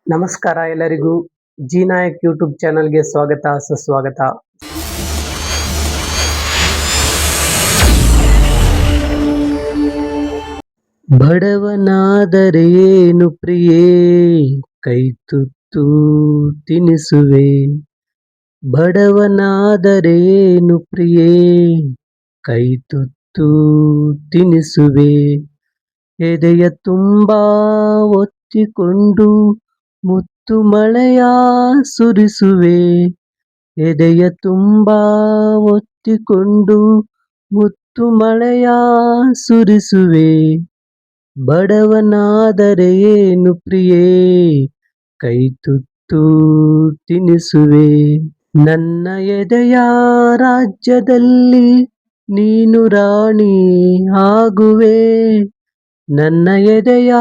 ನಮಸ್ಕಾರ ಎಲ್ಲರಿಗೂ. G Nayak YouTube ಚಾನಲ್ಗೆ ಸ್ವಾಗತ ಸುಸ್ವಾಗತ. ಬಡವನಾದರೇನು ಪ್ರಿಯೇ ಕೈ ತುತ್ತು ತಿನಿಸುವೆ. ಬಡವನಾದರೇನು ಪ್ರಿಯೇ ಕೈ ತುತ್ತು ತಿನಿಸುವೆ. ಎದೆಯ ತುಂಬಾ ಒತ್ತಿಕೊಂಡು ಮುತ್ತು ಮಳೆಯ ಸುರಿಸುವೆ. ಎದೆಯ ತುಂಬಾ ಒತ್ತಿಕೊಂಡು ಮುತ್ತು ಮಳೆಯ ಸುರಿಸುವೆ. ಬಡವನಾದರೆ ಏನು ಪ್ರಿಯೇ ಕೈ ತುತ್ತು ತಿನಿಸುವೆ. ನನ್ನ ಎದೆಯ ರಾಜ್ಯದಲ್ಲಿ ನೀನು ರಾಣಿ ಆಗುವೆ. ನನ್ನ ಎದೆಯ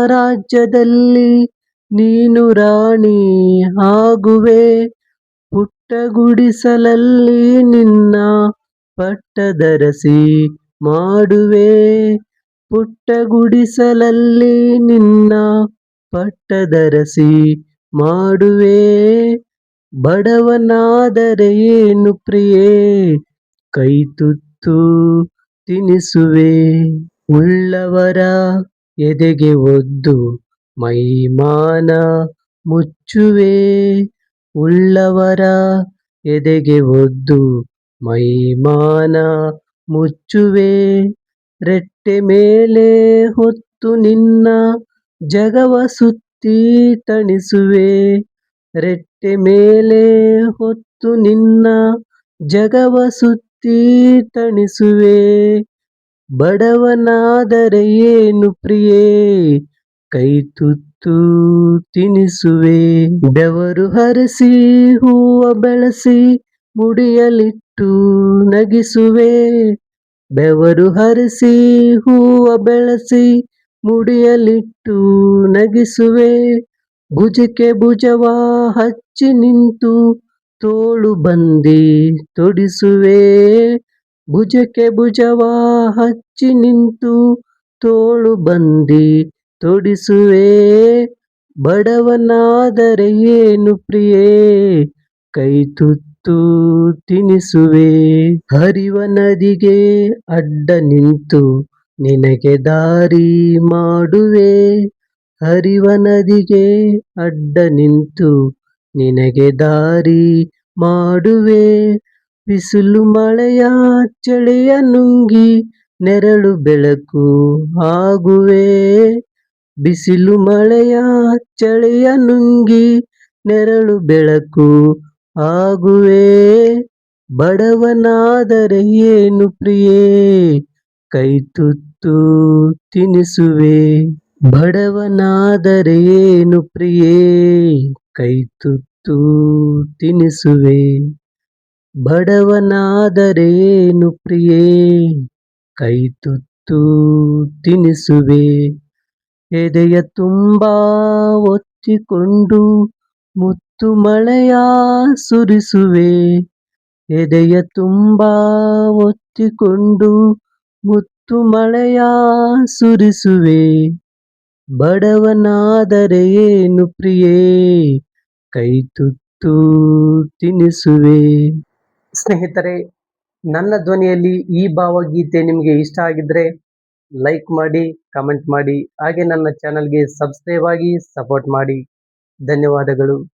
ರಾಜ್ಯದಲ್ಲಿ ನೀನು ರಾಣಿ ಆಗುವೆ. ಪುಟ್ಟ ಗುಡಿಸಲಲ್ಲಿ ನಿನ್ನ ಪಟ್ಟದರಸಿ ಮಾಡುವೆ. ಪುಟ್ಟ ಗುಡಿಸಲಲ್ಲಿ ನಿನ್ನ ಪಟ್ಟದರಸಿ ಮಾಡುವೆ. ಬಡವನಾದರೆ ಏನು ಪ್ರಿಯೇ ಕೈ ತುತ್ತು ತಿನಿಸುವೆ. ಉಳ್ಳವರ ಎದೆಗೆ ಒದ್ದು ಮೈಮಾನ ಮುಚ್ಚುವೆ. ಉಳ್ಳವರ ಎದೆಗೆ ಒದ್ದು ಮೈಮಾನ ಮುಚ್ಚುವೆ. ರೆಟ್ಟೆ ಮೇಲೆ ಹೊತ್ತು ನಿನ್ನ ಜಗವ ಸುತ್ತಿ ತಣಿಸುವೆ. ರೆಟ್ಟೆ ಮೇಲೆ ಹೊತ್ತು ನಿನ್ನ ಜಗವ ಸುತ್ತಿ ತಣಿಸುವೆ. ಬಡವನಾದರೆ ಏನು ಪ್ರಿಯೇ ಕೈ ತುತ್ತು ತಿನಿಸುವೆ. ಬೆವರು ಹರಿಸಿ ಹೂವ ಬೆಳೆಸಿ ಮುಡಿಯಲಿಟ್ಟು ನಗಿಸುವೆ. ಬೆವರು ಹರಿಸಿ ಹೂವ ಬೆಳೆಸಿ ಮುಡಿಯಲಿಟ್ಟು ನಗಿಸುವೆ. ಭುಜಕ್ಕೆ ಭುಜವ ಹಚ್ಚಿ ನಿಂತು ತೋಳು ಬಂದಿ ತೊಡಿಸುವೆ. ಭುಜಕ್ಕೆ ಭುಜವ ಹಚ್ಚಿ ನಿಂತು ತೋಳು ಬಂದಿ ತೊಡಿಸುವೆ. ಬಡವನಾದರೆ ಏನು ಪ್ರಿಯೇ ಕೈ ತುತ್ತು ತಿನಿಸುವೆ. ಹರಿವ ನದಿಗೆ ಅಡ್ಡ ನಿಂತು ನಿನಗೆ ದಾರಿ ಮಾಡುವೆ. ಹರಿವ ನದಿಗೆ ಅಡ್ಡ ನಿಂತು ನಿನಗೆ ದಾರಿ ಮಾಡುವೆ. ಬಿಸಿಲು ಮಳೆಯ ಚಳಿಯ ನುಂಗಿ ನೆರಳು ಬೆಳಕು ಆಗುವೆ. ಬಿಸಿಲು ಮಳೆಯ ಚಳಿಯ ನುಂಗಿ ನೆರಳು ಬೆಳಕು ಆಗುವೆ. ಬಡವನಾದರೆ ಏನು ಪ್ರಿಯೇ ಕೈ ತುತ್ತು ತಿನಿಸುವೆ. ಬಡವನಾದರೆ ಏನು ಪ್ರಿಯೇ ಕೈ ತುತ್ತು ತಿನಿಸುವೆ. ಬಡವನಾದರೆ ಏನು ಪ್ರಿಯೇ ಕೈ ತುತ್ತು ತಿನಿಸುವೆ. ಎದೆಯ ತುಂಬಾ ಒತ್ತಿಕೊಂಡು ಮುತ್ತು ಮಳೆಯ ಸುರಿಸುವೆ. ಎದೆಯ ತುಂಬಾ ಒತ್ತಿಕೊಂಡು ಮುತ್ತು ಮಳೆಯ ಸುರಿಸುವೆ. ಬಡವನಾದರೆ ಏನು ಪ್ರಿಯೇ ಕೈ ತುತ್ತು ತಿನಿಸುವೆ. ಸ್ನೇಹಿತರೆ, ನನ್ನ ಧ್ವನಿಯಲ್ಲಿ ಈ ಭಾವಗೀತೆ ನಿಮಗೆ ಇಷ್ಟ ಆಗಿದ್ರೆ ಲೈಕ್ ಮಾಡಿ, ಕಮೆಂಟ್ ಮಾಡಿ, ಹಾಗೆ ನನ್ನ ಚಾನಲ್ಗೆ ಸಬ್ಸ್ಕ್ರೈಬ್ ಆಗಿ ಸಪೋರ್ಟ್ ಮಾಡಿ. ಧನ್ಯವಾದಗಳು.